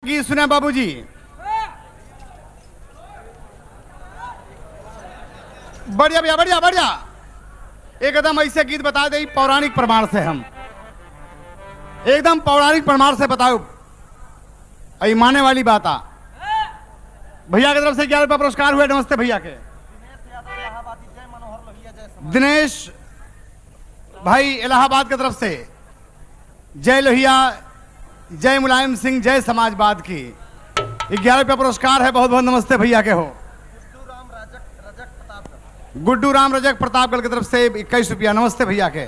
गीत सुने बाबूजी। बढ़िया भैया, बढ़िया बढ़िया। एकदम ऐसे गीत बता दे पौराणिक प्रमाण से, हम एकदम पौराणिक प्रमाण से बताओ, आई माने वाली बात आ। भैया की तरफ से 11 रुपया पुरस्कार हुए। नमस्ते भैया के। दिनेश भाई इलाहाबाद की तरफ से जय लोहिया, जय मुलायम सिंह, जय समाजवाद की 11 रुपया पुरस्कार है। बहुत बहुत नमस्ते भैया के हो। गुड्डू राम रजक प्रतापगढ़ की तरफ से 21 रुपया। नमस्ते भैया के।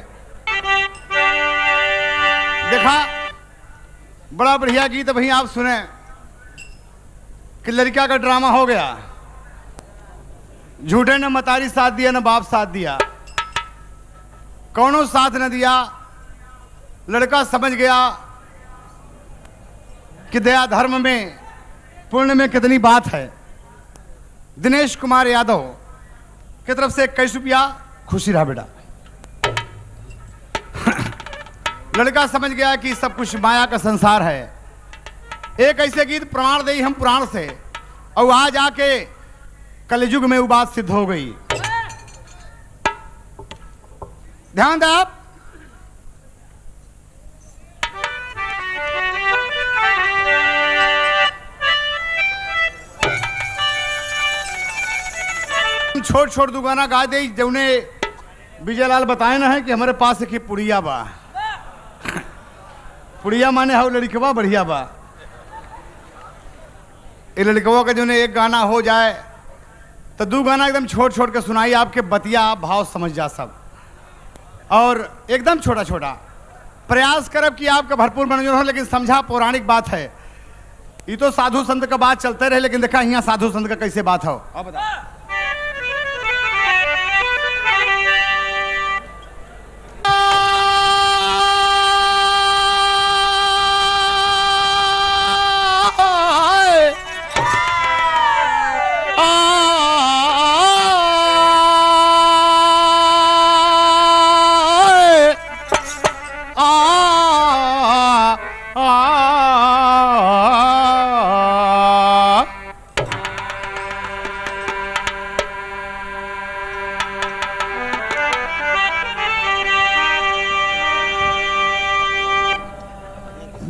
देखा बड़ा बढ़िया गीत भैया आप सुने कि लड़का का ड्रामा हो गया। झूठे ने मतारी साथ दिया, न बाप साथ दिया, कौनों साथ न दिया। लड़का समझ गया कि दया धर्म में, पुण्य में कितनी बात है। दिनेश कुमार यादव की तरफ से 21 रुपया। खुशी रहा बेटा। लड़का समझ गया कि सब कुछ माया का संसार है। एक ऐसे गीत प्रमाण दे हम पुराण से, और आज आके कलयुग में वो बात सिद्ध हो गई। ध्यान दे आप। छोट छोट दो गाना गा दे जौने विजयलाल बताए ना है कि हमारे पास एक पुड़िया बा। पुड़िया माने हाउ लड़कवा बढ़िया बा। ये लड़कवा का जो एक गाना हो जाए तो दो गाना एकदम छोट छोट के सुनाई, आपके बतिया आप भाव समझ जा सब, और एकदम छोटा छोटा प्रयास करब कि आपका भरपूर मनोरंजन हो। लेकिन समझा पौराणिक बात है, ये तो साधु संत का बात चलते रहे, लेकिन देखा यहाँ साधु संत का कैसे बात हो। अब बता।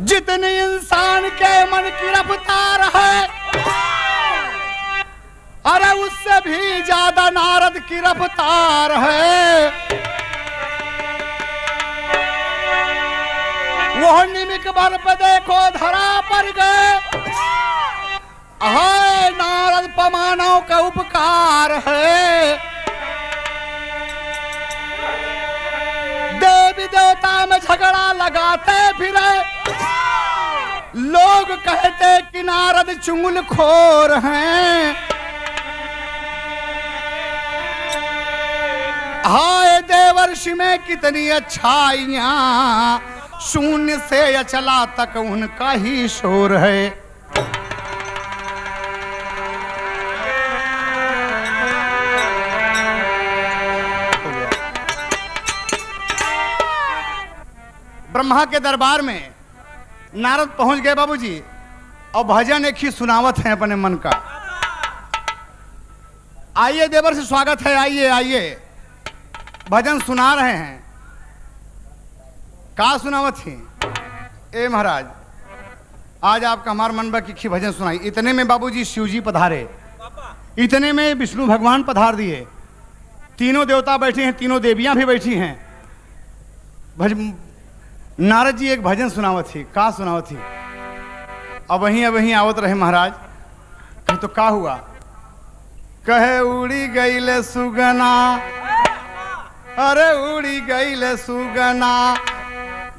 जितनी इंसान के मन की रफ्तार है, अरे उससे भी ज्यादा नारद की रफ्तार है। वो निमिक बल पे देखो धरा पर गए, हाय नारद पमानव का उपकार है। देवी देवता में झगड़ा लगाते फिरे, लोग कहते कि नारद चुगलखोर हैं। हाय देवर्षि में कितनी अच्छाइयां, शून्य से अचला तक उनका ही शोर है। ब्रह्मा के दरबार में नारद पहुंच गए बाबूजी, और भजन एक ही सुनावत है अपने मन का। आइए देवर से स्वागत है, आइए आइए, भजन सुना रहे हैं। का सुनावत थी ए महाराज, आज आपका हमार मन बा की भजन सुनाई। इतने में बाबूजी शिव जी पधारे, इतने में विष्णु भगवान पधार दिए, तीनों देवता बैठे हैं, तीनों देवियां भी बैठी हैं। नारद जी एक भजन सुनावत थी। का सुनावत थी? अब वहीं आवत रहे महाराज। कहीं तो का हुआ? कहे उड़ी गईले सुगना, अरे उड़ी गईले सुगना।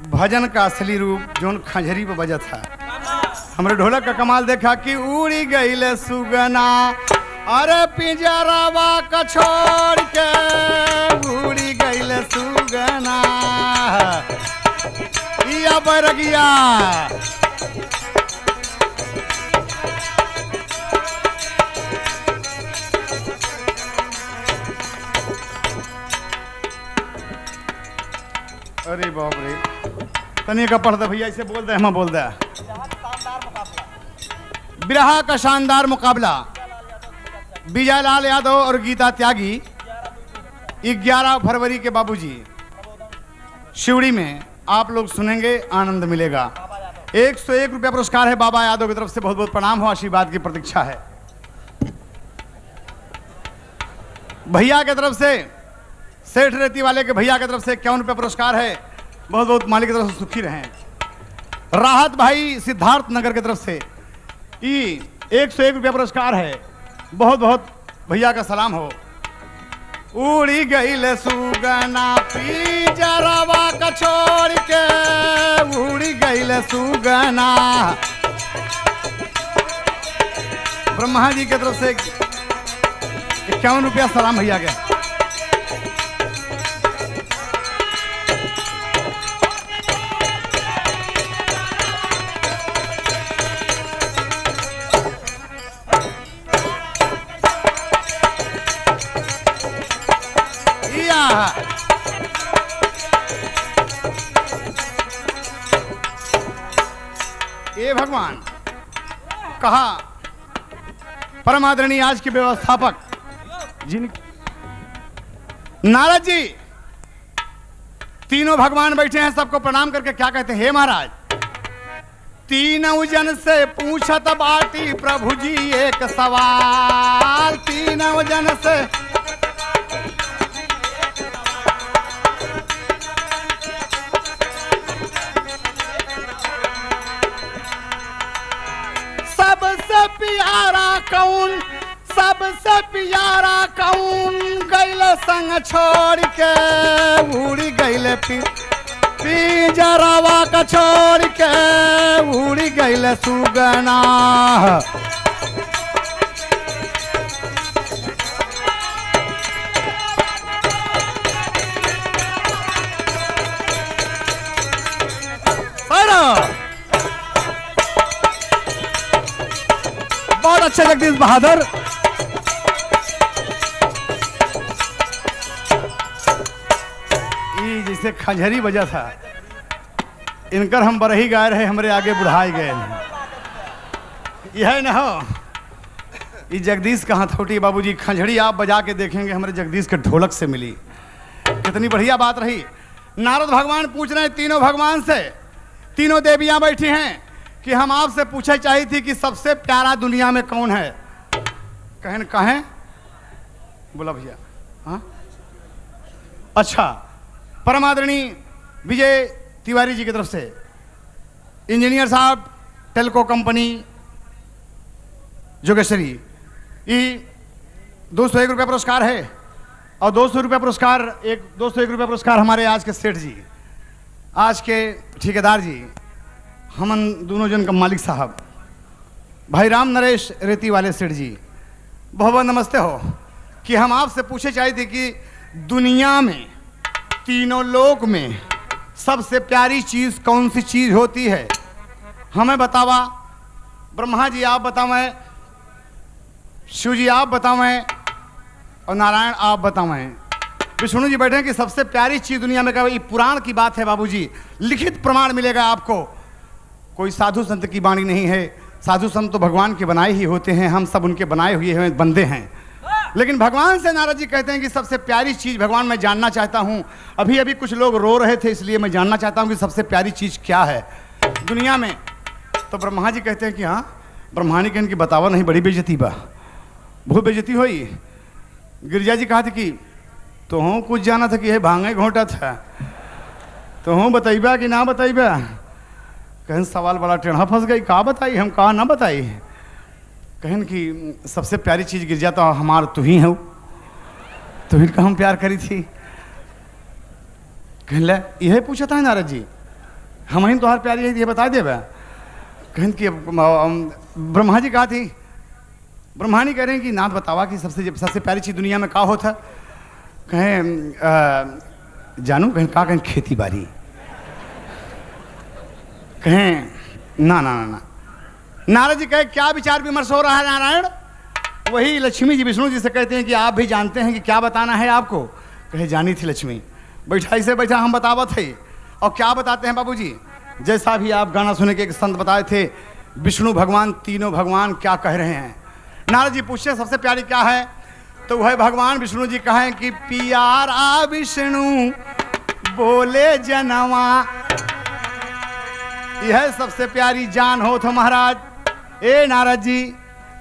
भजन का असली रूप जोन खंजरी पे बजत है। हमरे ढोलक का कमाल देखा कि उड़ी गईले सुगना, अरे पिंजरावा का छोड़ के उड़ी गईले सुगना। या बैरगिया अरे बाप रे, तनिए का पढ़ दे भैया, ऐसे बोल दे, हम बोल दे। बिरहा का शानदार मुकाबला विजयलाल यादव और गीता त्यागी 11 फरवरी के बाबूजी शिवड़ी में आप लोग सुनेंगे, आनंद मिलेगा। 101 रुपया पुरस्कार है बाबा यादव की तरफ से, बहुत बहुत प्रणाम हो, आशीर्वाद की प्रतीक्षा है। भैया की तरफ से, सेठ रेती वाले के भैया की तरफ से 51 रुपया पुरस्कार है, बहुत बहुत मालिक की तरफ से सुखी रहें। राहत भाई सिद्धार्थ नगर की तरफ से 101 रुपया पुरस्कार है, बहुत बहुत भैया का सलाम हो। उड़ी गई सुगना पिंजरवा का छोड़ के, उड़ी गई सुगना। ब्रह्मा जी की तरफ से 51 रुपया सलाम भैया के। ये भगवान कहा परम आदरणीय आज के व्यवस्थापक जिन नारद जी तीनों भगवान बैठे हैं, सबको प्रणाम करके क्या कहते हैं? हे महाराज, तीनों जन से पूछत बाटी प्रभु जी एक सवाल, तीनों जन से प्यारा कौन, सबसे प्यारा कौन, गैल संग छोड़ के उड़ी गैल पिंजरवा का छोड़ के उड़ी गैल सुगना। बहुत अच्छे जगदीश बहादुर। ये जैसे खंजरी बजा था, इनकर हम बरही गाय रहे, हमारे आगे बुढ़ाए गए। यह न हो, ये जगदीश का हथौटी बाबूजी खंजरी आप बजा के देखेंगे, हमारे जगदीश के ढोलक से मिली। कितनी बढ़िया बात रही। नारद भगवान पूछ रहे हैं तीनों भगवान से, तीनों देवियां बैठी हैं कि हम आपसे पूछे चाहिए थी कि सबसे प्यारा दुनिया में कौन है? कहें बोला भैया। हाँ अच्छा, परमादरणीय विजय तिवारी जी की तरफ से इंजीनियर साहब, टेलको कंपनी जोगेश्वरी, ये 201 रुपया पुरस्कार है। और 200 रुपया पुरस्कार, 201 रुपया पुरस्कार हमारे आज के सेठ जी, आज के ठेकेदार जी, हमन दोनों जन का मालिक साहब भाई राम नरेश रेती वाले सेठ जी, बहुत बहुत नमस्ते हो। कि हम आपसे पूछे चाहिए थे कि दुनिया में, तीनों लोक में सबसे प्यारी चीज़ कौन सी चीज़ होती है? हमें बतावा। ब्रह्मा जी आप बतावें, शिव जी आप बतावें, और नारायण आप बतावें। विष्णु जी बैठे हैं कि सबसे प्यारी चीज़ दुनिया में, क्या? ये पुराण की बात है बाबूजी, लिखित प्रमाण मिलेगा आपको, कोई साधु संत की वाणी नहीं है। साधु संत तो भगवान के बनाए ही होते हैं, हम सब उनके बनाए हुए हैं बंदे हैं। लेकिन भगवान से नारद जी कहते हैं कि सबसे प्यारी चीज़ भगवान मैं जानना चाहता हूँ। अभी अभी कुछ लोग रो रहे थे, इसलिए मैं जानना चाहता हूँ कि सबसे प्यारी चीज़ क्या है दुनिया में। तो ब्रह्मा जी कहते हैं कि हाँ। ब्रह्मा जी कहते कि बतावा नहीं, बड़ी बेइज्जती बा, बहुत बेइज्जती हुई। गिरिजा जी कहा था कि तो हूँ कुछ जाना था कि यह भांगे घोटा था, तो हूँ बताइबा कि ना बताइबा? कहें सवाल बड़ा टेढ़ा फंस गई, कहा बताई, हम कहा ना बताई। कहें कि सबसे प्यारी चीज़ गिरजा तो हमार तू ही है, तो ही का हम प्यार करी थी। कहें ले यह पूछा था नारद जी, हम ही तुम्हार प्यारी है, ये बता दे। कहें कि ब्रह्मा जी कहा थी, ब्रह्मा जी कह रहे हैं कि नाथ बतावा कि सबसे प्यारी चीज़ दुनिया में का होता? कहें जानू। कहें का? कहें खेती बाड़ी। कहें ना ना ना ना। नारद जी कहे क्या विचार विमर्श हो रहा है नारायण? वही लक्ष्मी जी विष्णु जी से कहते हैं कि आप भी जानते हैं कि क्या बताना है आपको? कहे जानी थी लक्ष्मी, बैठाई से बैठा हम बतावत है। और क्या बताते हैं बाबूजी? जैसा भी आप गाना सुने के एक संत बताए थे, विष्णु भगवान, तीनों भगवान क्या कह रहे हैं। नारद जी पूछे सबसे प्यारी क्या है, तो वह भगवान विष्णु जी कहें कि प्यारा विष्णु बोले जनवा, यह सबसे प्यारी जान हो तो महाराज। ए नारद जी,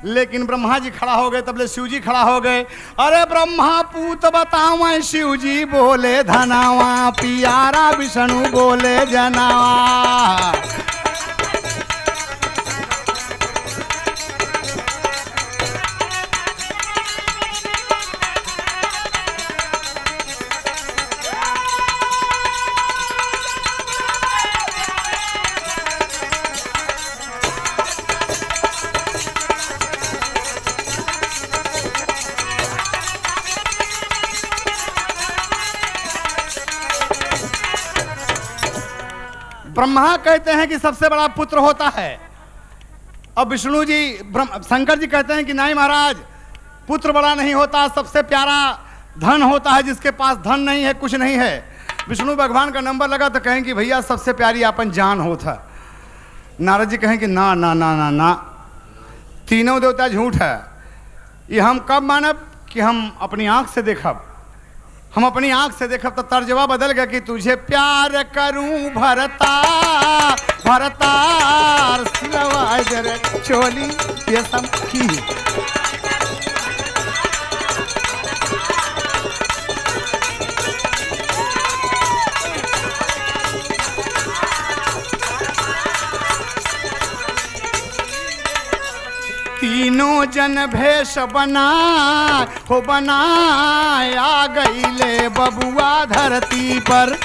लेकिन ब्रह्मा जी खड़ा हो गए, तबले शिव जी खड़ा हो गए। अरे ब्रह्मा पूत बतावा, शिव जी बोले धनावा, प्यारा विष्णु बोले जनावा। ब्रह्मा कहते हैं कि सबसे बड़ा पुत्र होता है, अब विष्णु जी शंकर जी कहते हैं कि नहीं महाराज, पुत्र बड़ा नहीं होता, सबसे प्यारा धन होता है, जिसके पास धन नहीं है, कुछ नहीं है। विष्णु भगवान का नंबर लगा तो कहें कि भैया सबसे प्यारी अपन जान होता। नारद जी कहें कि ना ना ना ना ना, तीनों देवता झूठ है। ये हम कब मानब कि हम अपनी आंख से देखब, हम अपनी आंख से देखब तो तर्जवा बदल गया कि तुझे प्यार करूं भरता भरता सिलवा जरे चोली ये सब की। तीनों जन भेष बना हो बनाया गईले बबुआ धरती पर।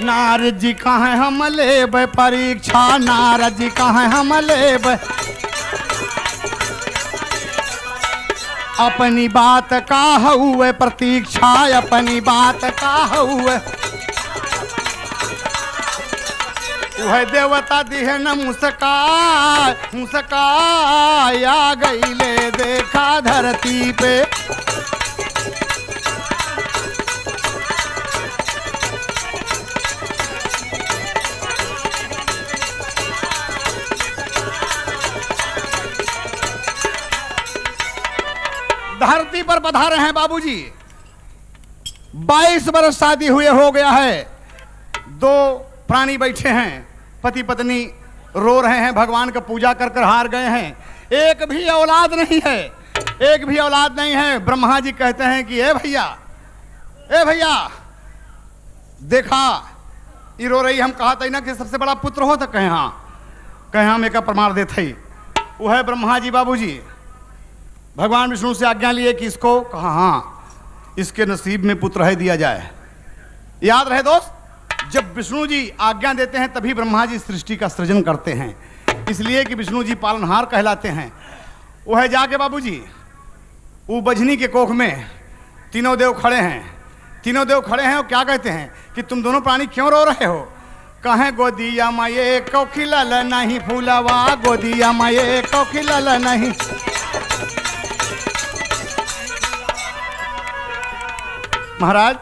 नारद जी कहाँ हम लेब परीक्षा, नारद जी कहाँ हम लेब अपनी बात का हुए प्रतीक्षा, अपनी बात का हुए। वह देवता दिहे न मुस्काय मुस्काय आ गईले देखा धरती पे। धरती पर पधारे हैं बाबूजी, 22 बरस शादी हुए हो गया है, 2 प्राणी बैठे हैं, पति पत्नी रो रहे हैं, भगवान का पूजा कर कर हार गए हैं, एक भी औलाद नहीं है, एक भी औलाद नहीं है। ब्रह्मा जी कहते हैं कि ए भैया देखा ये रो रही, हम कहा था ना कि सबसे बड़ा पुत्र हो तो कहे हाँ मेरा प्रमाण देते ही। वो है ब्रह्मा जी बाबूजी भगवान विष्णु से आज्ञा लिए कि इसको कहा हाँ इसके नसीब में पुत्र है दिया जाए। याद रहे दोस्त, जब विष्णु जी आज्ञा देते हैं तभी ब्रह्मा जी सृष्टि का सृजन करते हैं, इसलिए कि विष्णु जी पालनहार कहलाते हैं। वो है जाके बाबूजी वो बजनी के कोख में तीनों देव खड़े हैं, तीनों देव खड़े हैं और क्या कहते हैं कि तुम दोनों प्राणी क्यों रो रहे हो। कहें गोदिया माये कोखिलल नहीं फूलवा, गोदिया माये कोखिलल नहीं। महाराज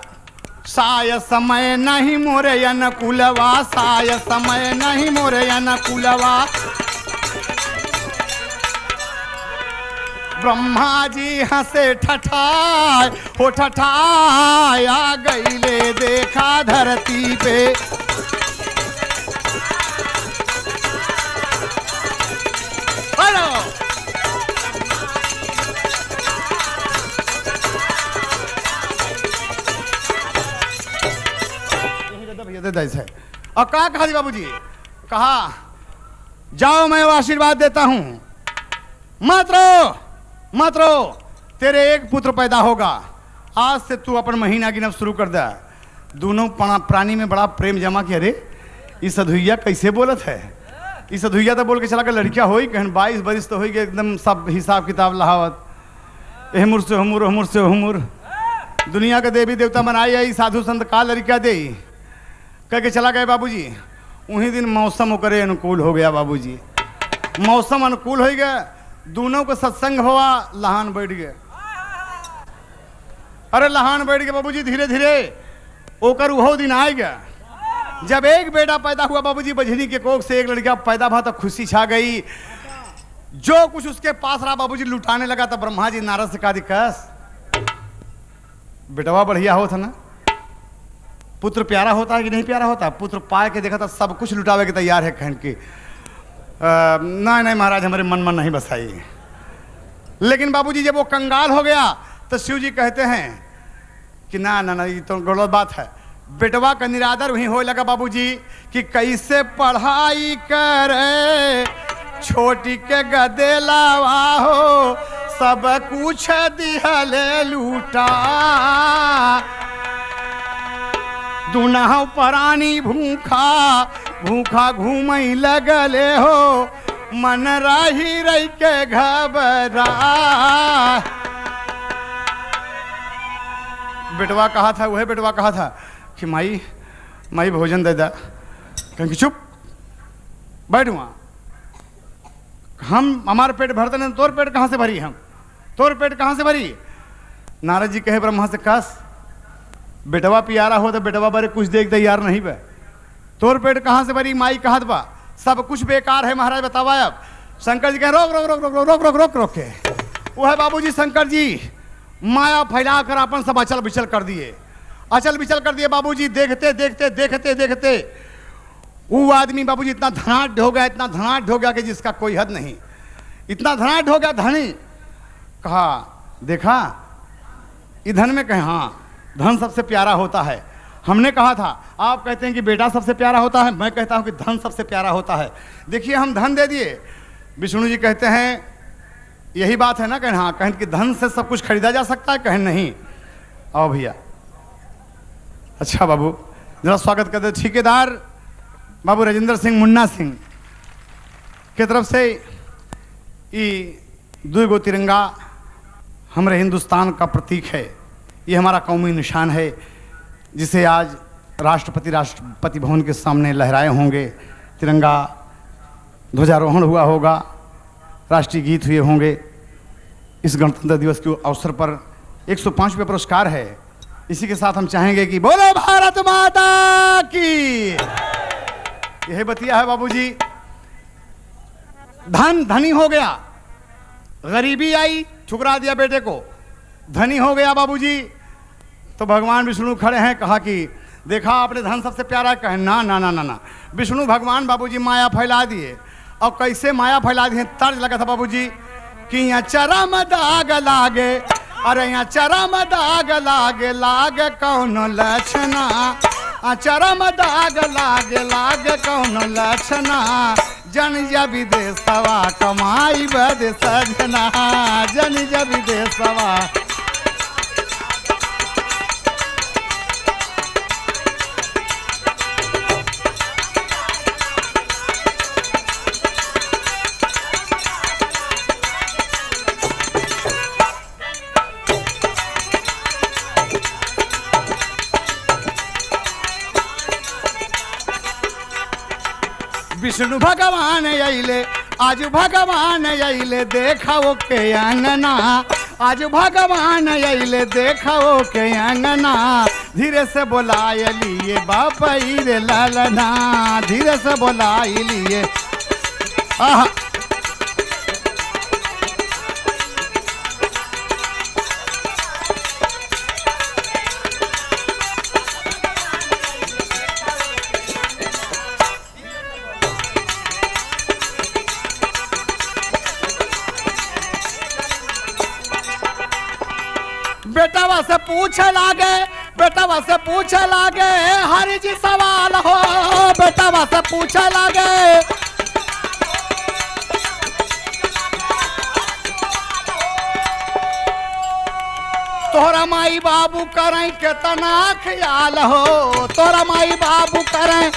साय समय नहीं मोरे अनुकूलवा, साय समय नहीं मोरे अनुकूलवा। ब्रह्मा जी हंसे ठठाय हो ठठाय आ गईले देखा धरती पे। है और क्या कहा जी बाबूजी, कहा जाओ मैं आशीर्वाद देता हूं, मत रो, तेरे एक पुत्र पैदा होगा, आज से तू अपन महीना गिनब शुरू कर दे। दोनों प्राणी में बड़ा प्रेम जमा कि अरे इस अधुइया कैसे बोलत है, इस अधुइया तो बोल के चला कर लड़कियां हो कहन 22 बरिस तो हो गए एकदम सब हिसाब किताब लहावत, एहमुर से हुमुर हुमुर से हुमुर, दुनिया के देवी देवता बनाई आई, साधु संत का लड़कियां दे कह के चला गए बाबूजी। उन्हीं दिन मौसम ओकरे अनुकूल हो गया बाबूजी, मौसम अनुकूल हो गया दोनों को सत्संग हुआ, लहान बैठ गए। अरे लहान बैठ गए बाबूजी, धीरे धीरे ओकर उहो दिन आ गया जब एक बेटा पैदा हुआ बाबूजी। बजनी के कोख से एक लड़का पैदा हुआ तो खुशी छा गई। जो कुछ उसके पास रहा बाबूजी लुटाने लगा। तो ब्रह्मा जी नारद से कहा दिक्कत, बेटवा बढ़िया होता ना, पुत्र प्यारा होता है कि नहीं प्यारा होता। पुत्र पाए के देखा था सब कुछ लुटावे के तैयार है, कहन की नहीं नहीं महाराज हमारे मन में नहीं बसाई। लेकिन बाबूजी जब वो कंगाल हो गया तो शिव जी कहते हैं कि ना ना ना ये तो गलत बात है। बेटवा का निरादर वहीं हो लगा बाबूजी कि कैसे पढ़ाई करे, छोटी के गदे लावा हो, सब कुछ दिहले लूटा। दुनहु प्राणी भूखा भूखा घूमई लगले हो, मन रही रही के घबरा। बेटवा कहा था, वह बेटवा कहा था कि माई माई भोजन दे दा। कहेंगे चुप बैठ वहाँ, हम हमारे पेट भरते नहीं, तोर पेट कहाँ से भरी, हम तोर पेट कहाँ से भरी। नारद जी कहे ब्रह्मा से कस बेटवा प्यारा हो तो बेटवा बारे कुछ देख तैयार नहीं बे, तोर पेट कहाँ से भरी, माई कहत बा सब कुछ बेकार है महाराज बतावा। अब शंकर जी कहे रोक रोक रोक रोक रोक रोक रोक रोक रोक के वो है बाबूजी शंकर जी माया फैलाकर अपन सब अचल बिचल कर दिए, अचल बिचल कर दिए बाबूजी। देखते देखते देखते देखते वो आदमी बाबूजी इतना धनाढ़ हो गया, इतना धनाढ़ हो गया कि जिसका कोई हद नहीं, इतना धनाढ़ हो गया धनी। कहा देखा ये धन में, कहे हाँ धन सबसे प्यारा होता है। हमने कहा था, आप कहते हैं कि बेटा सबसे प्यारा होता है, मैं कहता हूं कि धन सबसे प्यारा होता है। देखिए हम धन दे दिए, विष्णु जी कहते हैं यही बात है ना, कहें हाँ, कहें कि धन से सब कुछ खरीदा जा सकता है, कहें नहीं। आओ भैया, अच्छा बाबू जरा स्वागत करते। ठेकेदार बाबू राजेंद्र सिंह मुन्ना सिंह के तरफ से ये 2 गो तिरंगा हमारे हिंदुस्तान का प्रतीक है, ये हमारा कौमी निशान है, जिसे आज राष्ट्रपति भवन के सामने लहराए होंगे। तिरंगा ध्वजारोहण हुआ होगा, राष्ट्रीय गीत हुए होंगे। इस गणतंत्र दिवस के अवसर पर 105वें पुरस्कार है। इसी के साथ हम चाहेंगे कि बोलो भारत माता की। यही बतिया है बाबूजी। धन धनी हो गया, गरीबी आई ठुकरा दिया बेटे को, धनी हो गया बाबूजी। तो भगवान विष्णु खड़े हैं, कहा कि देखा आपने धन सबसे प्यारा, कहे ना ना ना ना ना। विष्णु भगवान बाबूजी माया फैला दिए। और कैसे माया फैला दिए, तर्ज लगा था बाबूजी कि यहाँ चरम दाग लागे, अरे यहाँ चरम दाग लागे लागे कौन लक्षणा, चरम दाग लागे लागे कौन लक्षणा, जन जा विदेशवा कमाई बद सजना, जन जा विदेशवा। विष्णु भगवान अइले, आज भगवान अइले देखो के अंगना, आज भगवान अइले देखो के अंगना, धीरे से बोलाए लिए बापई रे ललना, धीरे से बोलाए लिए। आहा बेटावा से पूछ लागे, बेटावा से पूछ लागे, हरि जी सवाल हो, बेटावा से पूछ लागे। तोरा माई बाबू करें कितना ख्याल हो, तोरा माई बाबू करें।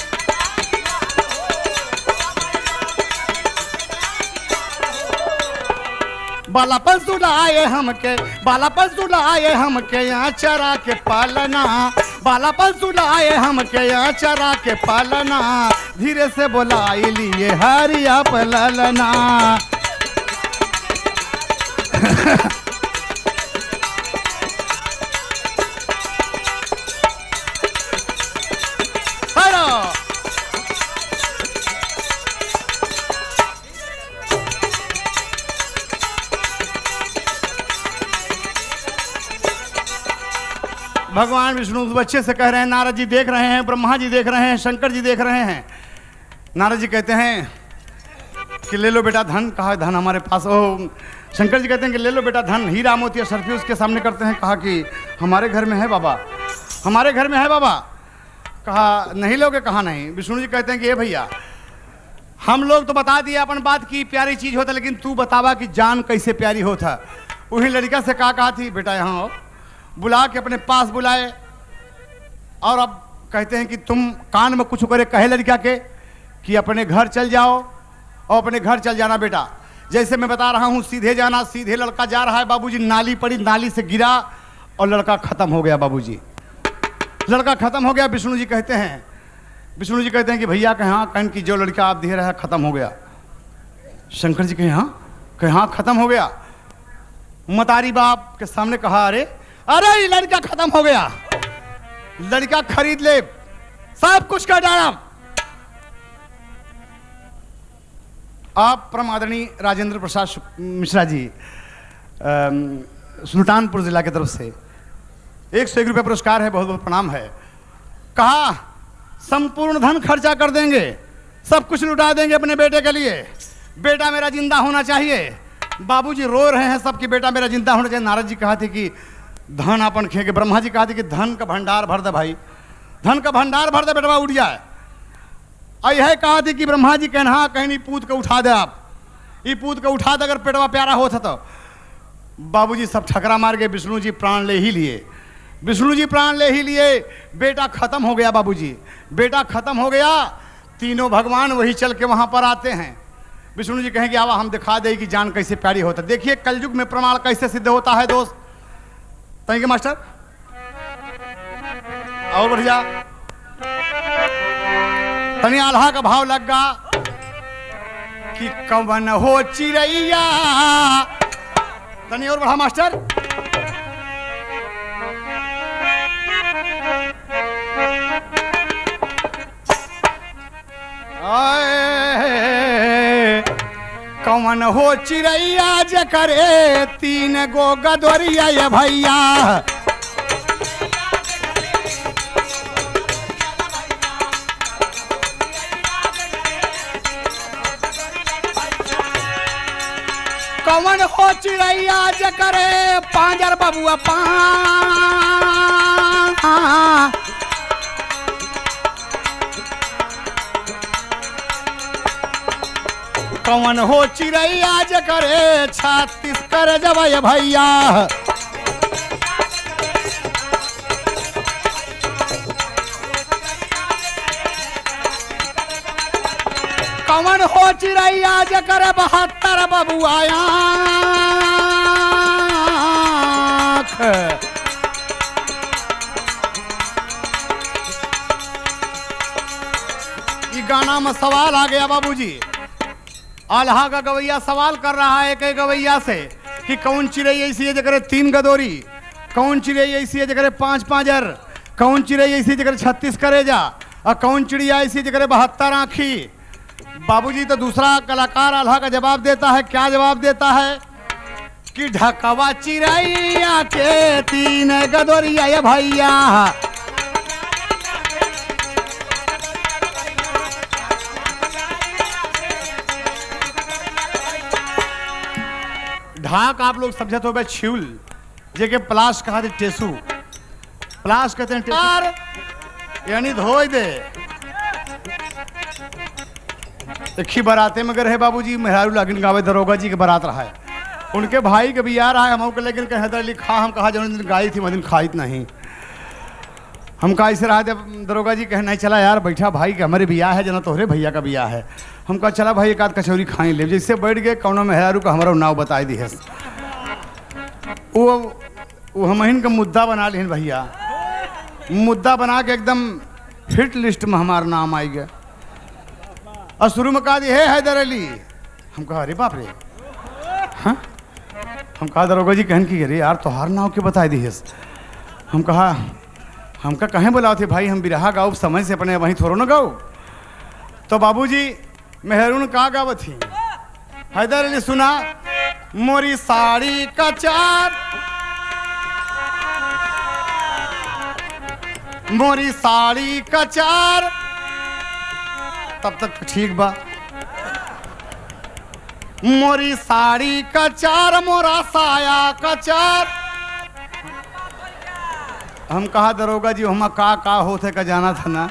बालापन सुलाए हमके, बालापन सुलाए हमके यहाँ चरा के पालना, बालापन सुलाए हमके यहाँ चरा के पालना, धीरे से बोलाई लिए हरिया पलना। भगवान विष्णु उस बच्चे से कह रहे हैं, नारद जी देख रहे हैं, ब्रह्मा जी देख रहे हैं, शंकर जी देख रहे हैं। नारद जी कहते हैं कि ले लो बेटा धन। कहा धन हमारे पास। ओ शंकर जी कहते हैं कि ले लो बेटा धन, हीरा मोती सरफी उसके सामने करते हैं। कहा कि हमारे घर में है बाबा, हमारे घर में है बाबा। कहा नहीं लोगे? कहा नहीं। विष्णु जी कहते हैं कि ये भैया हम लोग तो बता दिए अपन बात की प्यारी चीज होता, लेकिन तू बतावा कि जान कैसे प्यारी होता। वही लड़का से कहा थी बेटा यहाँ आओ, बुला के अपने पास बुलाए और अब कहते हैं कि तुम कान में कुछ करे कहे लड़का के कि अपने घर चल जाओ और अपने घर चल जाना बेटा। जैसे मैं बता रहा हूँ सीधे जाना। सीधे लड़का जा रहा है बाबूजी, नाली पड़ी, नाली से गिरा और लड़का खत्म हो गया बाबूजी, लड़का खत्म हो गया। विष्णु जी कहते हैं कि भैया कहे हाँ, कहन कि जो लड़का आप दे रहे हैं खत्म हो गया। शंकर जी कहे हाँ खत्म हो गया। मतारी बाप के सामने कहा अरे ये लड़का खत्म हो गया, लड़का खरीद ले, सब कुछ कर डाला। आप परम आदरणीय राजेंद्र प्रसाद मिश्रा जी सुल्तानपुर जिला की तरफ से 101 रुपये पुरस्कार है, बहुत बहुत प्रणाम है। कहा संपूर्ण धन खर्चा कर देंगे, सब कुछ लुटा देंगे अपने बेटे के लिए, बेटा मेरा जिंदा होना चाहिए। बाबूजी रो रहे हैं सबकी बेटा मेरा जिंदा होना चाहिए। नारद जी कहा थे कि धन अपन खेगे। ब्रह्मा जी कहा थे कि धन का भंडार भर दे भाई, धन का भंडार भर दे बेटवा उठ जाए। और यह कहा थी कि ब्रह्मा जी कहना कहीं पूत को उठा दे, आप ये पूत को उठा दे अगर पेटवा प्यारा होता तो। बाबूजी सब ठकरा मार गए, विष्णु जी प्राण ले ही लिए, विष्णु जी प्राण ले ही लिए। बेटा खत्म हो गया बाबूजी, बेटा खत्म हो गया। तीनों भगवान वही चल के वहां पर आते हैं। विष्णु जी कहेंगे आवा हम दिखा दे कि जान कैसे प्यारी होता। देखिए कलयुग में प्रमाण कैसे सिद्ध होता है दोस्त। थैंक यू मास्टर, और बढ़िया तनी आल्हा का भाव लग गा कि कवन हो चिड़ैया। तनी और बढ़ा मास्टर। कवन हो चिड़ैया जकरे 3 गो गदोरिया ये भैया। कवन हो चिड़ैया जकरे 5 बबुआ 5। कवन हो चिड़ैया जकरे 36 कर जब भैया। कवन हो चिड़ैया जकर 72 बबुआया। ये गाना में सवाल आ गया बाबूजी। आल्हा का गवैया सवाल कर रहा है एक गवैया से कि कौन चिड़ै ऐसी है जकरे 3 गदोरी, कौन चिड़ै ऐसी है जकरे 5 पांजर, कौन चिड़ै ऐसी जकरे 36 करेजा, और कौन चिड़िया ऐसी जकरे 72 आँखी। बाबूजी तो दूसरा कलाकार आल्हा का जवाब देता है। क्या जवाब देता है कि ढकवा चिड़ैया के 3 गदोरिया ये भैया। ढाक आप लोग समझते हो छिउल जेके प्लास कहा थे टेसू, प्लास कहते हैं टेसू, यानी धोई दे। देखी बराते में गए बाबूजी मेहरारू लागिन गावे दरोगा जी के बारात रहा है, उनके भाई के बिया रहा है। हम के लेकिन कहे हैदर अली खा, हम कहा जो दिन गाई थी दिन खाई नहीं। हम कहा ऐसे रहा दरोगा जी कहे नहीं चला यार बैठा भाई के हमारे बिया है जना तोहरे भैया का बिया है। हम कहा चला भाई एक आध कचौरी खाई ले। जैसे बैठ गए कौनो मेहरारू का हमारा नाव बताई दी है। वो हम का मुद्दा बना लिन भैया, मुद्दा बना के एकदम हिट लिस्ट में हमारा नाम आई गया। और शुरू में कहा दी है हैदर अली। हम कहा अरे बाप रे। हाँ हम कहा दरोगा जी कहन की अरे यार तोहार नाव के बताई दी है। हम कहा हमका कहें बुलाओ थे भाई, हम बिरहा गाओ समय से अपने वहीं थोड़ो ना गाओ। तो बाबूजी मेहरून कहाँ गावत थी। हैदर अली सुना मोरी साड़ी का चार मोरी साड़ी कचार। तब तक ठीक बा। मोरी साड़ी कचार मोरा साया कचार। हम कहा दरोगा जी हम का होते का जाना था ना।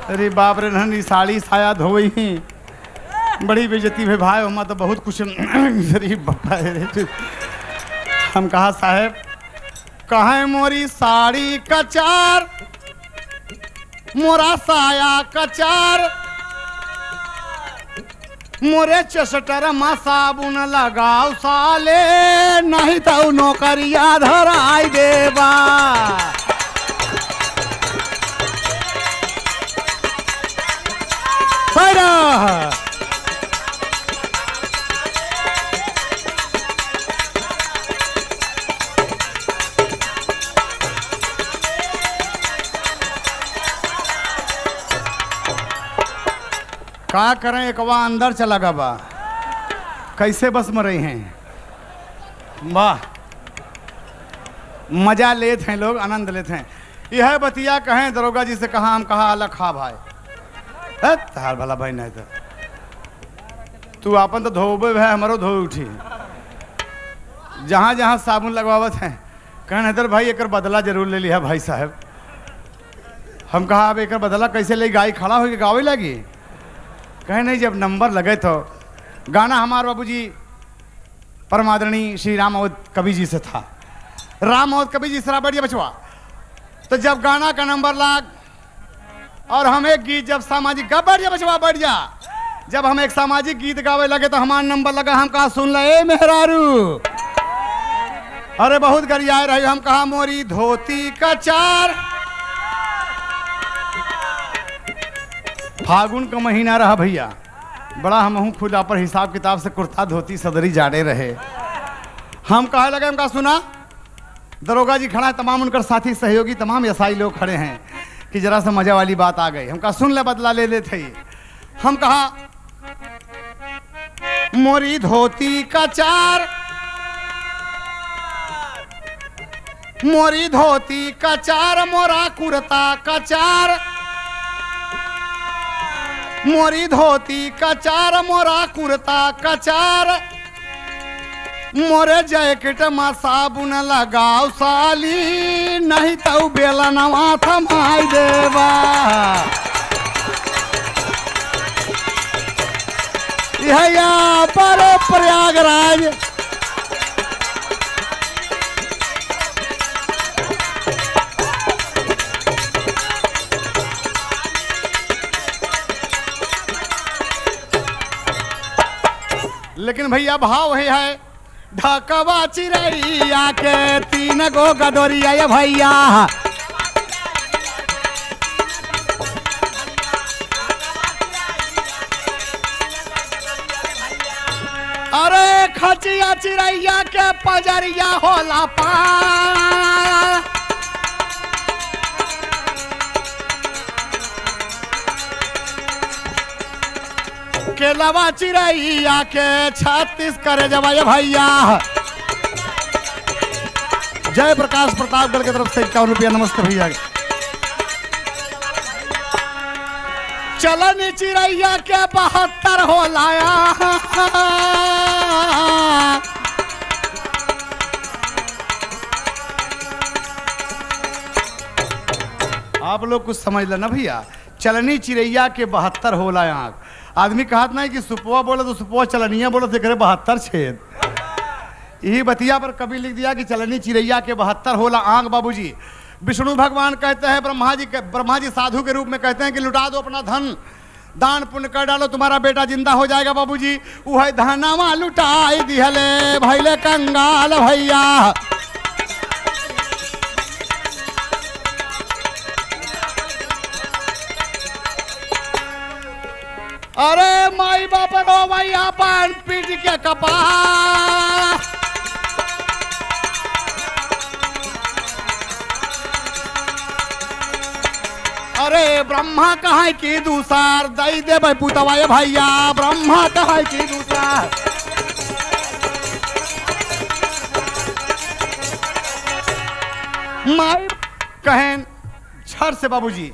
अरे बाप रे नहनी साड़ी साया धोई ही बड़ी बेइज्जती है भाई। हम तो बहुत कुछ हम कहा साहब कहा मोरी साड़ी कचार मोरा साया कचार। मोरे चसटर मा साबुन लगाओ साले नहीं तो नौकरिया धराई देबा। का करें एकवा अंदर चला गा बा। कैसे बस में रही हैं वाह। मजा लेते हैं लोग आनंद लेते हैं। यह बतिया कहें दरोगा जी से कहा हम कहा अलग खा भाई तार भला भाई नहीं तो तू अपन तो धोबे भाई हमारो धो उठी। जहाँ जहाँ साबुन लगवावत हैं कहन हैदर भाई एक बदला जरूर ले लिया भाई साहब। हम कहा अब एक बदला कैसे ले गाय खड़ा होकर गावे लगी। कहे नहीं जब नंबर लगे तो गाना हमारे बाबूजी परमादरणीय श्री राम अवध कवि जी से था। राम अवध कवि जी से बढ़िया बचवा। तो जब गाना का नंबर लाग और हम एक गीत जब सामाजिक बढ़िया बचवा बढ़ जा। जब हम एक सामाजिक गीत गावे लगे तो हमारा नंबर लगा। हम कहा सुन ले मेहरारू। अरे बहुत गरियाए रही। हम कहा मोरी धोती कचार। फागुन का महीना रहा भैया। बड़ा हम खुद पर हिसाब किताब से कुर्ता धोती सदरी जाड़े रहे। हम कहा लगे हम कहा सुना दरोगा जी खड़ा है तमाम उनकर साथी सहयोगी तमाम एसआई लोग खड़े हैं कि जरा सा मजा वाली बात आ गई। हम कहा सुन ले बदला ले लेते ही। हम कहा मोरी धोती कचार मोरी धोती कचार मोरा कुर्ता कचार। मोरी धोती कचार मोरा कुर्ता कचार। मोरे जैकेट में साबुन लगाओ साली नहीं तो बेलनवा थमाई देबा। यह पर प्रयागराज लेकिन भैया भाव है ढाकवा चिरैया के 3 गो गडोरिया ये भैया। अरे खचिया चिरैया के पजरिया होला पा। केलवा चिरैया के 36 करे जवाय भैया। जय प्रकाश प्रतापगढ़ की तरफ से 51 रुपया नमस्ते भैया। चलन चिरैया के 72 हो लाया। आप लोग कुछ समझ लेना भैया। चलनी चिरैया के 72 हो लाया। आदमी कहत नहीं कि सुपवा बोले तो सुपवा चलनिया बोले तो करे 72 छेद। यही बतिया पर कभी लिख दिया कि चलनी चिरैया के 72 होला आंख। बाबूजी विष्णु भगवान कहते हैं ब्रह्मा जी साधु के रूप में कहते हैं कि लुटा दो अपना धन दान पुण्य कर डालो तुम्हारा बेटा जिंदा हो जाएगा। बाबूजी वह धनवा लुटाई दिहले भैले कंगाल भैया। अरे माई बाप रो भैया पान पीट के कपा। अरे ब्रह्मा कहा की दूसर दई दे भाई पुतवा भैया। ब्रह्मा कहा की दूसर माई कहें फट से बाबूजी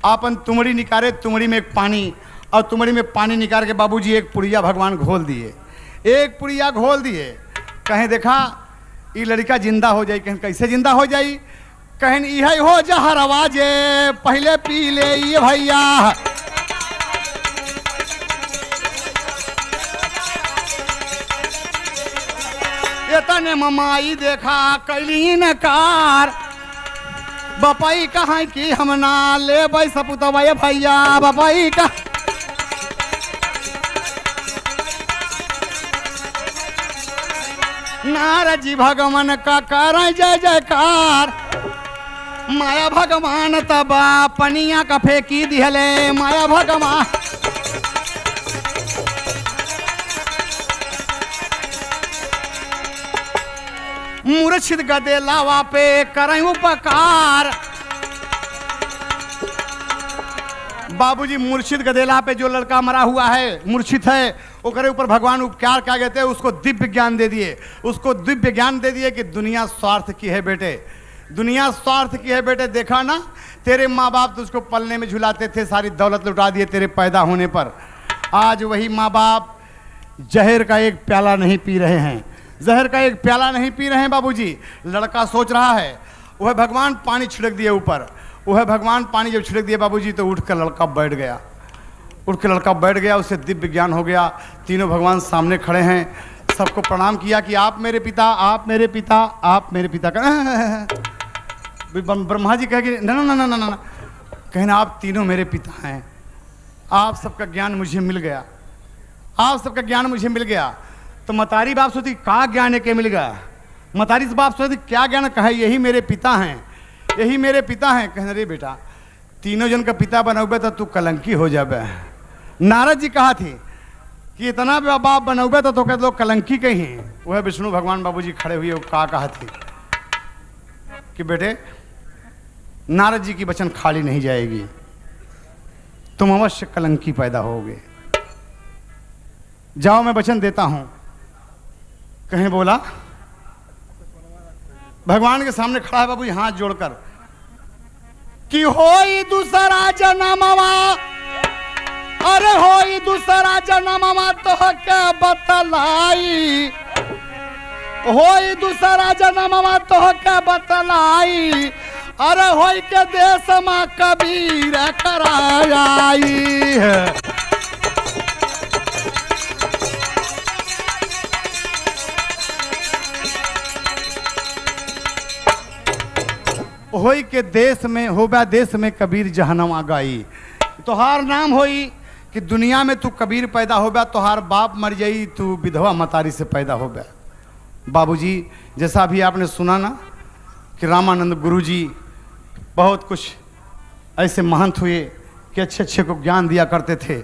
आपन तुमड़ी निकाले, तुमड़ी में एक पानी, और तुमड़ी में पानी निकाल के बाबूजी एक पुड़िया भगवान घोल दिए, एक पुड़िया घोल दिए। कहें देखा ये लड़का जिंदा हो जाई, कहें कैसे जिंदा हो जाई, कहें यही हो जहर आवाजे पहले पी ले ये भैया। इतने ममाई देखा कैली नकार, बपाई कहाँ की हम ना ले भाई सपुतवा भैया, बपाई का नारद जी भगवान का कर जय जयकार। माया भगवान तबा पनिया का फेंकी दिहले, माया भगवान मूर्छित गदे लावा पे करें उपकार। बाबूजी मूर्छित गदेला पे जो लड़का मरा हुआ है, मूर्छित है, वो करे ऊपर भगवान उपकार क्या कहते हैं, उसको दिव्य ज्ञान दे दिए, उसको दिव्य ज्ञान दे दिए कि दुनिया स्वार्थ की है बेटे, दुनिया स्वार्थ की है बेटे। देखा ना तेरे माँ बाप तुझको पलने में झुलाते थे, सारी दौलत लुटा दिए तेरे पैदा होने पर। आज वही माँ बाप जहर का एक प्याला नहीं पी रहे हैं, जहर का एक प्याला नहीं पी रहे हैं बाबूजी। लड़का सोच रहा है, वह भगवान पानी छिड़क दिए ऊपर, वह भगवान पानी जब छिड़क दिए बाबूजी तो उठ कर लड़का बैठ गया, उठ के लड़का बैठ गया, उसे दिव्य ज्ञान हो गया। तीनों भगवान सामने खड़े हैं, सबको प्रणाम किया कि आप मेरे पिता, आप मेरे पिता, आप मेरे पिता। ब्रह्मा जी कहे कि ना ना ना ना ना, कहना आप तीनों मेरे पिता हैं, आप सबका ज्ञान मुझे मिल गया, आप सबका ज्ञान मुझे मिल गया। तो मतारी बाप सोचती का ज्ञान है के मिल गया, मतारी से बाप सोचती क्या ज्ञान, कहे यही मेरे पिता हैं, यही मेरे पिता हैं। कहने रे बेटा तीनों जन का पिता बनोगे तो तू कलंकी हो जाबे। नारद जी कहा थी कि इतना बाप बनोगे तो कहते लोग कलंकी कहीं। वह विष्णु भगवान बाबूजी खड़े हुए कहा थी कि बेटे नारद जी की वचन खाली नहीं जाएगी, तुम अवश्य कलंकी पैदा होगे। जाओ मैं वचन देता हूं। कहीं बोला भगवान के सामने खड़ा है बाबूजी हाथ जोड़कर कि होई दूसरा जन्मवा, अरे होई दूसरा जन्मवा तो क्या बतलाई, होई दूसरा जन्मवा तो क्या बतलाई, अरे होई के देश में कबीर कराई है। होई के देश में होबा देश में कबीर जहनम आ गई। तोहार नाम होई कि दुनिया में तू कबीर पैदा होबा, तोहार बाप मर जाई, तू विधवा मतारी से पैदा होबा। बाबूजी जैसा भी आपने सुना ना कि रामानंद गुरुजी बहुत कुछ ऐसे महंत हुए कि अच्छे अच्छे को ज्ञान दिया करते थे।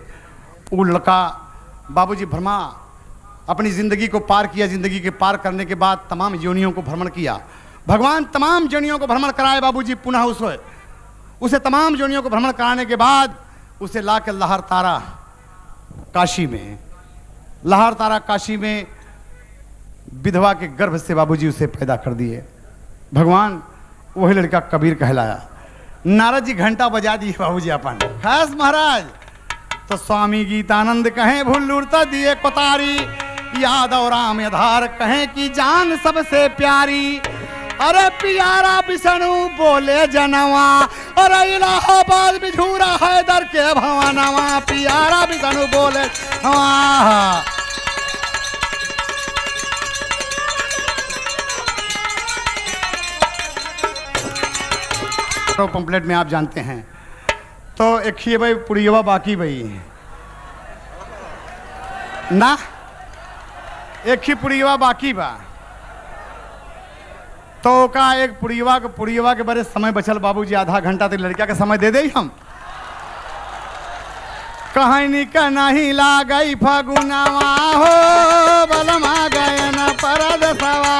वो लड़का बाबूजी भ्रमा अपनी ज़िंदगी को पार किया, ज़िंदगी के पार करने के बाद तमाम योनियों को भ्रमण किया। भगवान तमाम जोनियों को भ्रमण कराए बाबूजी, पुनः उसे तमाम जोनियों को भ्रमण कराने के बाद उसे ला के लहर तारा काशी में, लहर तारा काशी में विधवा के गर्भ से बाबूजी उसे पैदा कर दिए। भगवान वही लड़का कबीर कहलाया। नारद जी घंटा बजा दिए बाबूजी अपन खास महाराज। तो स्वामी गीतानंद कहें भूलूरता दिए कोतारी, यादव राम आधार कहें कि जान सबसे प्यारी। अरे प्यारा विष्णु बोले जनवा, अरे इलाहाबाद बिझूरा हैदर के भवनवा, प्यारा विष्णु बोले तो पंपलेट में आप जानते हैं। तो एक ही भाई पुड़ियवा बाकी भाई ना, एक ही पुड़ियवा बाकी बा। तो का एक पुड़ियवा के बारे समय बचल बाबूजी, आधा घंटा तक लड़किया के समय दे दे हम। कहानी का नहीं ला गई फगुनवा हो, बलमा गए न परद सवा